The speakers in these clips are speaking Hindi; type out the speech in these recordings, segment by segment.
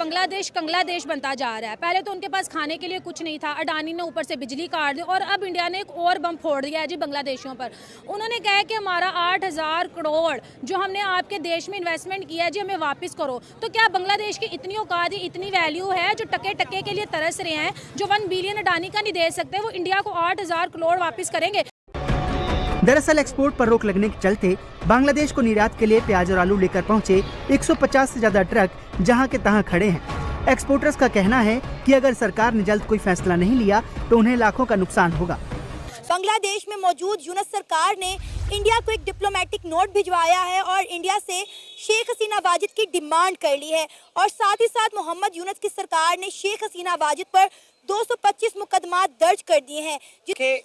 बांग्लादेश बनता जा रहा है। पहले तो उनके पास खाने के लिए कुछ नहीं था, अडानी ने ऊपर से बिजली काट दी और अब इंडिया ने एक और बम फोड़ दिया है जी बांग्लादेशियों पर। उन्होंने कहा है कि हमारा 8,000 करोड़ जो हमने आपके देश में इन्वेस्टमेंट किया है जी, हमें वापस करो। तो क्या बांग्लादेश की इतनी औकात, इतनी वैल्यू है जो टके टके के लिए तरस रहे हैं, जो 1 बिलियन अडानी का नहीं दे सकते, वो इंडिया को 8,000 करोड़ वापस करेंगे? दरअसल एक्सपोर्ट पर रोक लगने के चलते बांग्लादेश को निर्यात के लिए प्याज और आलू लेकर पहुंचे 150 से ज्यादा ट्रक जहां के तहां खड़े हैं। एक्सपोर्टर्स का कहना है कि अगर सरकार ने जल्द कोई फैसला नहीं लिया तो उन्हें लाखों का नुकसान होगा। बांग्लादेश में मौजूद यूनस सरकार ने इंडिया को एक डिप्लोमेटिक नोट भिजवाया है और इंडिया से शेख हसीना वाजिद की डिमांड कर ली है और साथ ही साथ मोहम्मद यूनस की सरकार ने शेख हसीना वाजिद पर 225 मुकदमा दर्ज कर दिए हैं।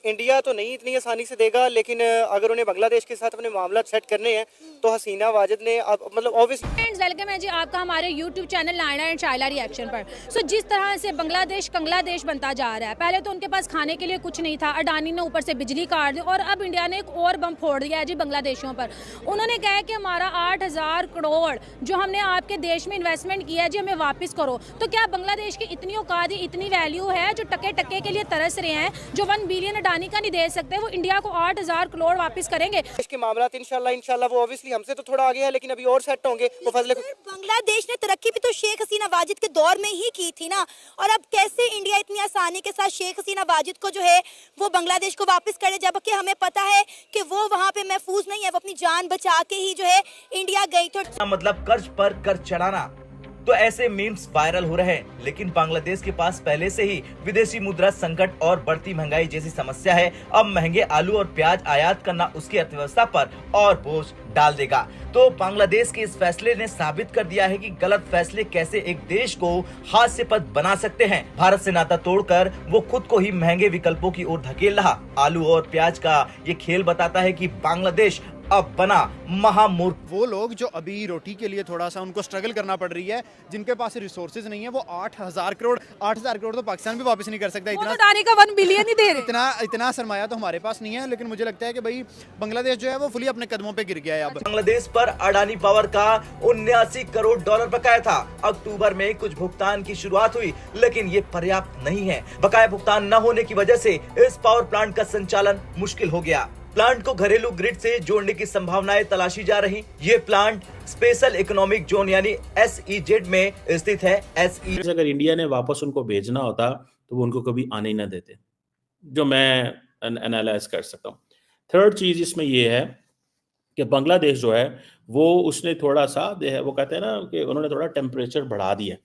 इंडिया तो नहीं इतनी आसानी से देगा, लेकिन अगर उन्हें बांग्लादेश के साथ अपने मामला सेट करने हैं तो हसीना वाजिद ने मतलब ऑब्वियसली वेलकम है जी आपका हमारे यूट्यूब चैनल लाइना एंड शाइला रिएक्शन पर। सो जिस तरह से बांग्लादेश बनता जा रहा है, पहले तो उनके पास खाने के लिए कुछ नहीं था, अडानी ने ऊपर से बिजली काट दी और अब इंडिया ने एक और बम फोड़ दिया है जी बांग्लादेशियों पर। उन्होंने कहा है कि हमारा 8,000 करोड़ जो हमने आपके देश में इन्वेस्टमेंट किया है जी, हमें वापस करो। तो क्या बांग्लादेश की इतनी औकात, इतनी वैल्यू है जो टके टके के लिए तरस रहे हैं, जो 1 बिलियन अडानी का नहीं दे सकते, वो इंडिया को 8,000 करोड़ वापस करेंगे? इसके मामला इंशाल्लाह वो ऑब्वियसली हमसे तो थोड़ा आगे है, लेकिन अभी और सेट होंगे वो फजले। बांग्लादेश ने तरक्की भी तो शेख हसीना वाजिद के दौर में ही की थी ना, और अब कैसे इंडिया इतनी आसानी के साथ शेख हसीना वाजिद को जो है वो बांग्लादेश को वापस करे, जबकि हमें पता है कि वो वहाँ पे महफूज नहीं है, वो अपनी जान बचा के ही जो है इंडिया गई। तो मतलब कर्ज पर कर्ज चढ़ाना, तो ऐसे मीम्स वायरल हो रहे हैं। लेकिन बांग्लादेश के पास पहले से ही विदेशी मुद्रा संकट और बढ़ती महंगाई जैसी समस्या है। अब महंगे आलू और प्याज आयात करना उसकी अर्थव्यवस्था पर और बोझ डाल देगा। तो बांग्लादेश के इस फैसले ने साबित कर दिया है कि गलत फैसले कैसे एक देश को हास्यास्पद बना सकते हैं। भारत से नाता तोड़कर वो खुद को ही महंगे विकल्पों की ओर धकेल रहा। आलू और प्याज का ये खेल बताता है कि बांग्लादेश अब बना महामूर्ख। वो लोग जो अभी रोटी के लिए थोड़ा सा उनको स्ट्रगल करना पड़ रही है, जिनके पास रिसोर्सेज नहीं है, वो 8,000 करोड़ तो पाकिस्तान भी वापस नहीं कर सकता। इतना अडानी का 1 बिलियन ही दे रहे। इतना सरमाया तो हमारे पास नहीं है, लेकिन मुझे लगता है कि भाई बांग्लादेश जो है वो फुली अपने कदमों पे गिर गया है। अब बांग्लादेश पर अडानी पावर का 79 करोड़ डॉलर बकाया था। अक्टूबर में कुछ भुगतान की शुरुआत हुई, लेकिन ये पर्याप्त नहीं है। बकाया भुगतान न होने की वजह से इस पावर प्लांट का संचालन मुश्किल हो गया। प्लांट को घरेलू ग्रिड से जोड़ने की संभावनाएं तलाशी जा रही। ये प्लांट स्पेशल इकोनॉमिक जोन यानी SEZ में स्थित है। अगर इंडिया ने वापस उनको भेजना होता तो वो उनको कभी आने ही ना देते, जो मैं एनालाइज कर सकता हूँ। थर्ड चीज इसमें ये है कि बांग्लादेश जो है वो उसने थोड़ा सा वो कहते हैं ना कि उन्होंने थोड़ा टेम्परेचर बढ़ा दिया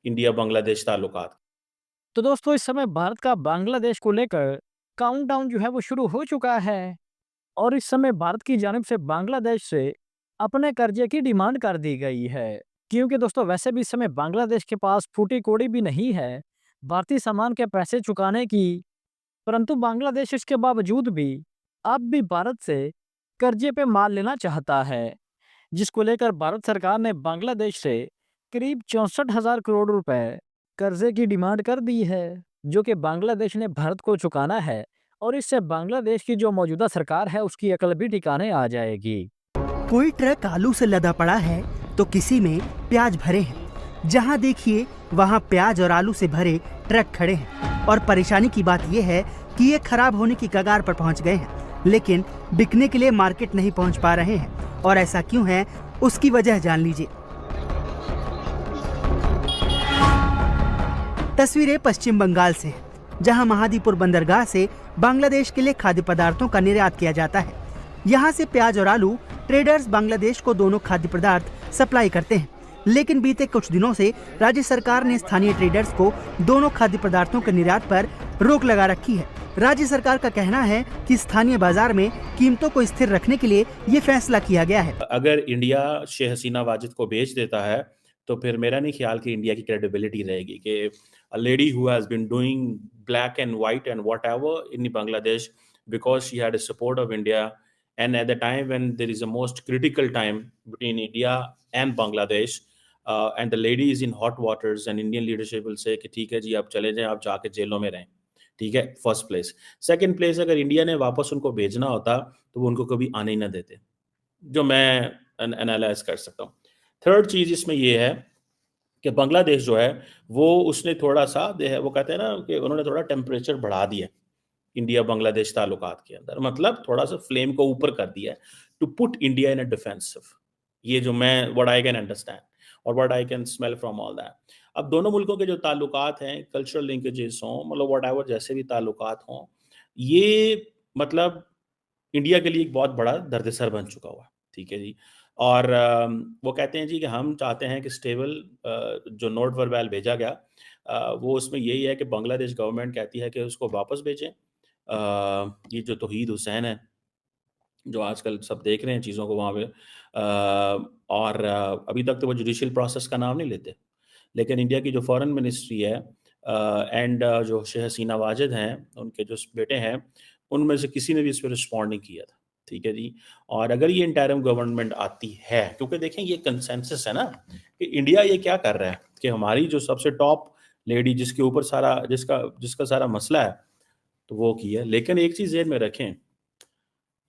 इंडिया बांग्लादेश ताल्लुकात। तो दोस्तों इस समय भारत का बांग्लादेश को लेकर काउंटडाउन जो है वो शुरू हो चुका है और इस समय भारत की जानिब से बांग्लादेश से अपने कर्जे की डिमांड कर दी गई है, क्योंकि दोस्तों वैसे भी इस समय बांग्लादेश के पास फूटी कौड़ी भी नहीं है भारतीय सामान के पैसे चुकाने की, परंतु बांग्लादेश इसके बावजूद भी अब भी भारत से कर्जे पे माल लेना चाहता है, जिसको लेकर भारत सरकार ने बांग्लादेश से करीब 64,000 करोड़ रुपए कर्जे की डिमांड कर दी है, जो कि बांग्लादेश ने भारत को चुकाना है और इससे बांग्लादेश की जो मौजूदा सरकार है उसकी अकल भी ठिकाने आ जाएगी। कोई ट्रक आलू से लदा पड़ा है तो किसी में प्याज भरे हैं। जहां देखिए वहां प्याज और आलू से भरे ट्रक खड़े हैं और परेशानी की बात यह है कि ये खराब होने की कगार पर पहुंच गए हैं, लेकिन बिकने के लिए मार्केट नहीं पहुंच पा रहे हैं। और ऐसा क्यों है, उसकी वजह जान लीजिए। तस्वीरें पश्चिम बंगाल से हैं, जहां महादीपुर बंदरगाह से बांग्लादेश के लिए खाद्य पदार्थों का निर्यात किया जाता है। यहां से प्याज और आलू ट्रेडर्स बांग्लादेश को दोनों खाद्य पदार्थ सप्लाई करते हैं, लेकिन बीते कुछ दिनों से राज्य सरकार ने स्थानीय ट्रेडर्स को दोनों खाद्य पदार्थों के निर्यात पर रोक लगा रखी है। राज्य सरकार का कहना है कि स्थानीय बाजार में कीमतों को स्थिर रखने के लिए ये फैसला किया गया है। अगर इंडिया शेख हसीना वाजिद को बेच देता है तो फिर मेरा नहीं ख्याल कि इंडिया की क्रेडिबिलिटी रहेगी कि a lady who has been doing black and white and whatever in Bangladesh because she had the support of India, and at the time when there is a most critical time between India and Bangladesh, and the lady is in hot waters and Indian leadership will say कि ठीक है जी आप चले जाएं, आप जाके जेलों में रहें, ठीक है। First place. सेकंड प्लेस, अगर इंडिया ने वापस उनको भेजना होता तो वो उनको कभी आने ही ना देते, जो मैं एनालाइज कर सकता हूँ। थर्ड चीज इसमें ये है कि बांग्लादेश जो है वो उसने थोड़ा सा वो कहते हैं ना कि उन्होंने थोड़ा टेम्परेचर बढ़ा दिया इंडिया बांग्लादेश ताल्लुकात के अंदर, मतलब थोड़ा सा फ्लेम को ऊपर कर दिया है to put India in a defensive. ये जो मैं व्हाट आई कैन अंडरस्टैंड और what I can smell from all that. अब दोनों मुल्कों के जो ताल्लुकात हैं, कल्चरल लिंकेजेस हों, मतलब व्हाटएवर जैसे भी ताल्लुकात हों, ये मतलब इंडिया के लिए एक बहुत बड़ा दर्दसर बन चुका हुआ है, ठीक है जी। और वो कहते हैं जी कि हम चाहते हैं कि स्टेबल जो नोट वर्बैल भेजा गया वो उसमें यही है कि बांग्लादेश गवर्नमेंट कहती है कि उसको वापस भेजें। ये जो तौहीद हुसैन है, जो आजकल सब देख रहे हैं चीज़ों को वहाँ पे, और अभी तक तो वो जुडिशियल प्रोसेस का नाम नहीं लेते, लेकिन इंडिया की जो फॉरेन मिनिस्ट्री है एंड जो शेख हसीना वाजिद हैं, उनके जो बेटे हैं, उनमें से किसी ने भी इस पर रिस्पॉन्ड नहीं किया था, ठीक है जी। और अगर ये इंटरिम गवर्नमेंट आती है, क्योंकि देखें ये कंसेंसस है ना कि इंडिया ये क्या कर रहा है कि हमारी जो सबसे टॉप लेडी जिसके ऊपर सारा जिसका सारा मसला है तो वो की है। लेकिन एक चीज़ ज़हन में रखें,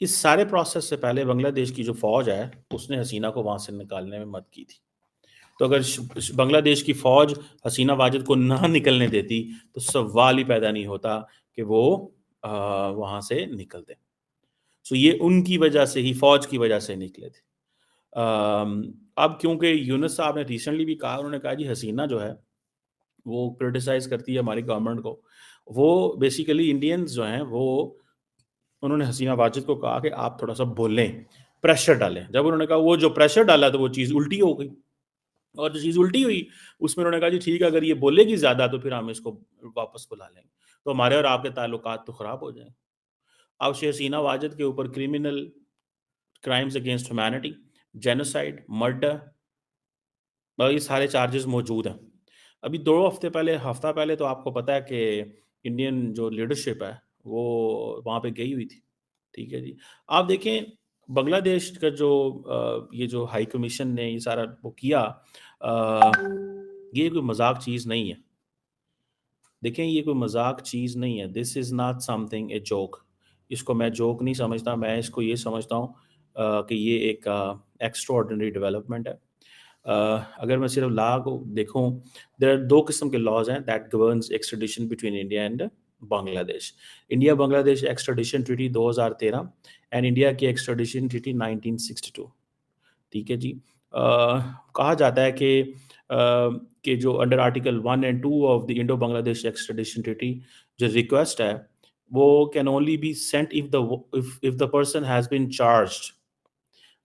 इस सारे प्रोसेस से पहले बांग्लादेश की जो फ़ौज है उसने हसीना को वहाँ से निकालने में मदद की थी। तो अगर बांग्लादेश की फ़ौज हसीना वाजिद को ना निकलने देती तो सवाल ही पैदा नहीं होता कि वो वहाँ से निकल दें। सो ये उनकी वजह से ही, फ़ौज की वजह से निकले थे। अब क्योंकि यूनुस साहब ने रिसेंटली भी कहा, उन्होंने कहा जी हसीना जो है वो क्रिटिसाइज़ करती है हमारी गवर्नमेंट को। वो बेसिकली इंडियंस जो हैं वो, उन्होंने हसीना वाजिद को कहा कि आप थोड़ा-सा बोलें, प्रेशर डालें। जब उन्होंने कहा वो जो प्रेशर डाला तो वो चीज़ उल्टी हो गई। और जो चीज़ उल्टी हुई उसमें उन्होंने कहा जी ठीक है, अगर ये बोलेगी ज़्यादा तो फिर हम इसको वापस बुला लेंगे, तो हमारे और आपके ताल्लुकात तो ख़राब हो जाएंगे। अब शेख हसीना वाजिद के ऊपर criminal crimes against humanity, genocide, murder, ये सारे चार्जेस मौजूद हैं। अभी 2 हफ्ता पहले तो आपको पता है कि इंडियन जो लीडरशिप है वो वहाँ पे गई हुई थी, ठीक है जी। आप देखें बांग्लादेश का जो ये जो हाई कमीशन ने ये सारा वो किया, ये कोई मजाक चीज़ नहीं है। देखें ये कोई मजाक चीज़ नहीं है, this is not something a joke. इसको मैं जोक नहीं समझता, मैं इसको ये समझता हूँ कि ये एक एक्स्ट्राऑर्डिनरी डेवलपमेंट है। अगर मैं सिर्फ लॉ को देखूं, देयर आर 2 किस्म के लॉज हैं that governs extradition between India and Bangladesh. India Bangladesh extradition treaty 2013 and India की एक्सट्रेडिशन ट्रीटी 1962, ठीक है जी। कहा जाता है कि जो under article 1 and 2 of the Indo Bangladesh extradition treaty जो रिक्वेस्ट है वो can only be sent if the person has been charged.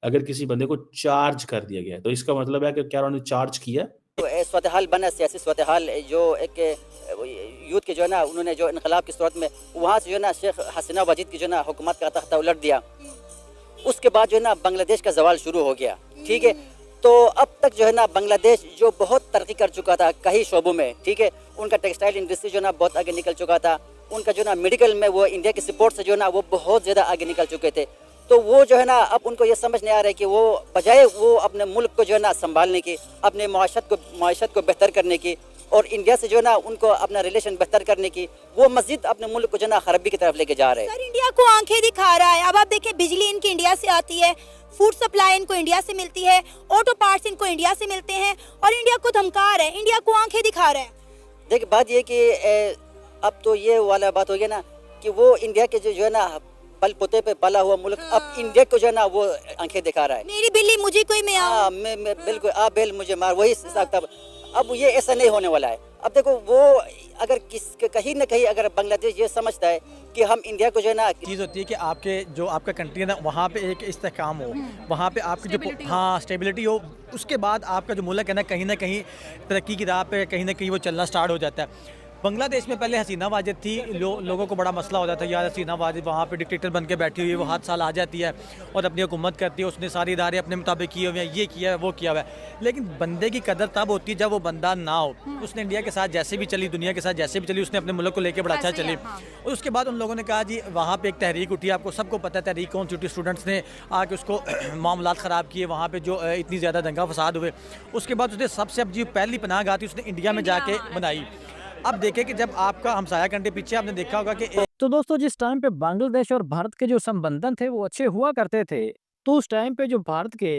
अगर किसी बंदे को चार्ज कर दिया गया है तो इसका मतलब है कि क्या उन्होंने चार्ज किया। तो सूरत हाल बना, सियासी सूरत हाल जो एक यूथ के जो है ना, उन्होंने जो इनकलाब की सूरत में वहाँ से जो है ना शेख हसीना वाजिद की जो है ना हुकूमत का तख्ता उलट दिया, उसके बाद जो है ना बांग्लादेश का जवाल शुरू हो गया, ठीक है। तो अब तक जो है ना बांग्लादेश जो बहुत तरक्की कर चुका था कई शोबों में, ठीक है। उनका टेक्सटाइल इंडस्ट्री जो है ना बहुत आगे निकल चुका था, उनका जो है ना मेडिकल में वो इंडिया के सपोर्ट से जो है ना वो बहुत ज़्यादा आगे निकल चुके थे। तो वो जो है ना अब उनको ये समझ नहीं आ रहा है कि वो बजाय वो अपने मुल्क को जो है ना संभालने की, अपने माशत को बेहतर करने की और इंडिया से जो है ना उनको अपना रिलेशन बेहतर करने की, वो मस्जिद अपने मुल्क को जो है ना खराबी की तरफ लेके जा रहे हैं। सर इंडिया को आंखें दिखा रहा है। अब आप देखें बिजली इनकी इंडिया से आती है, फूड सप्लाई इनको इंडिया से मिलती है, ऑटो पार्ट्स इनको इंडिया से मिलते हैं और इंडिया को धमका रहा है, इंडिया को आंखें दिखा रहा है। देखिए बात ये कि अब तो ये वाला बात हो गया ना कि वो इंडिया के जो है ना पल पोते पे पला हुआ मुल्क अब इंडिया को जो है ना वो आंखें दिखा रहा है। मेरी बिल्ली मुझे कोई मैं मैं बिल्कुल आप बेल मुझे मार, वही हिसाब। अब ये ऐसा नहीं होने वाला है। अब देखो वो अगर कहीं ना कहीं अगर बांग्लादेश ये समझता है कि हम इंडिया को जो है ना, चीज़ होती है कि आपका कंट्री है ना वहाँ पे एक इस्तेहकाम हो, वहाँ पे आपकी जो स्टेबिलिटी हो, उसके बाद आपका जो मुल्क है ना कहीं तरक्की की राह पे कहीं ना कहीं वो चलना स्टार्ट हो जाता है। बांग्लादेश में पहले हसीना वाजिद थी, लोगों को बड़ा मसला होता था यार हसीना वाजिद वहाँ पे डिक्टेटर बन के बैठी हुई है, वो 7 साल आ जाती है और अपनी हुकूमत करती है, उसने सारे इदारे अपने मुताबिक किए हुए हैं, ये किया है वो किया हुआ है। लेकिन बंदे की कदर तब होती है जब वो बंदा ना हो। उसने इंडिया के साथ जैसे भी चली, दुनिया के साथ जैसे भी चली, उसने अपने मुल्क को लेकर बड़ा अच्छा चली। और उसके बाद उन लोगों ने कहा जी वहाँ पर एक तहरीक उठी, आपको सबको पता है तहरीक कौन सी उठी, स्टूडेंट्स ने आके उसको मामलात ख़राब किए, वहाँ पर जो इतनी ज़्यादा दंगा फसाद हुए। उसके बाद उसने सबसे अब जी पहली पनाह गाह थी उसने इंडिया में जाके बनाई। अब देखें कि जब आपका हमसाया कंट्री पीछे आपने देखा होगा कि तो दोस्तों जिस टाइम पे बांग्लादेश और भारत के जो संबंधन थे वो अच्छे हुआ करते थे, तो उस टाइम पे जो भारत के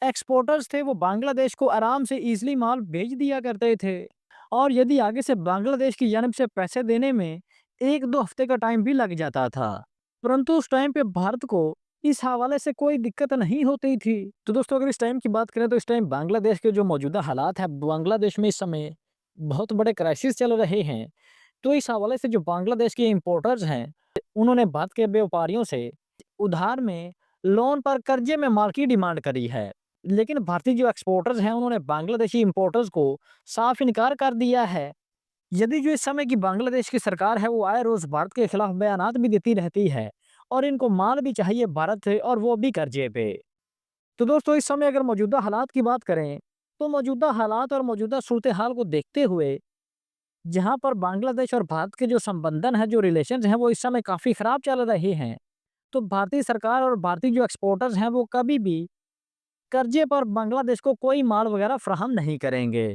एक्सपोर्टर्स थे वो बांग्लादेश को आराम से ईजिली माल भेज दिया करते थे, और यदि आगे से बांग्लादेश की जानिब से पैसे देने में 1-2 हफ्ते का टाइम भी लग जाता था, परंतु उस टाइम पे भारत को इस हवाले से कोई दिक्कत नहीं होती थी। तो दोस्तों अगर इस टाइम की बात करें तो इस टाइम बांग्लादेश के जो मौजूदा हालात है, बांग्लादेश में इस समय बहुत बड़े क्राइसिस चल रहे हैं। तो इस हवाले से जो बांग्लादेश के इंपोर्टर्स हैं, उन्होंने भारत के व्यापारियों से उधार में, लोन पर, कर्जे में माल की डिमांड करी है। लेकिन भारतीय जो एक्सपोर्टर्स हैं, उन्होंने बांग्लादेशी इंपोर्टर्स को साफ इनकार कर दिया है। यदि जो इस समय की बांग्लादेश की सरकार है, वो आए रोज भारत के खिलाफ बयानात भी देती रहती है और इनको माल भी चाहिए भारत से, और वो भी कर्जे पे। तो दोस्तों इस समय अगर मौजूदा हालात की बात करें, तो मौजूदा हालात और मौजूदा सूरत हाल को देखते हुए, जहां पर बांग्लादेश और भारत के जो संबंधन है, जो रिलेशंस हैं, वो इस समय काफी खराब चल रहे हैं, तो भारतीय सरकार और भारतीय जो एक्सपोर्टर्स हैं, वो कभी भी कर्जे पर बांग्लादेश को कोई माल वगैरह फ्राहम नहीं करेंगे।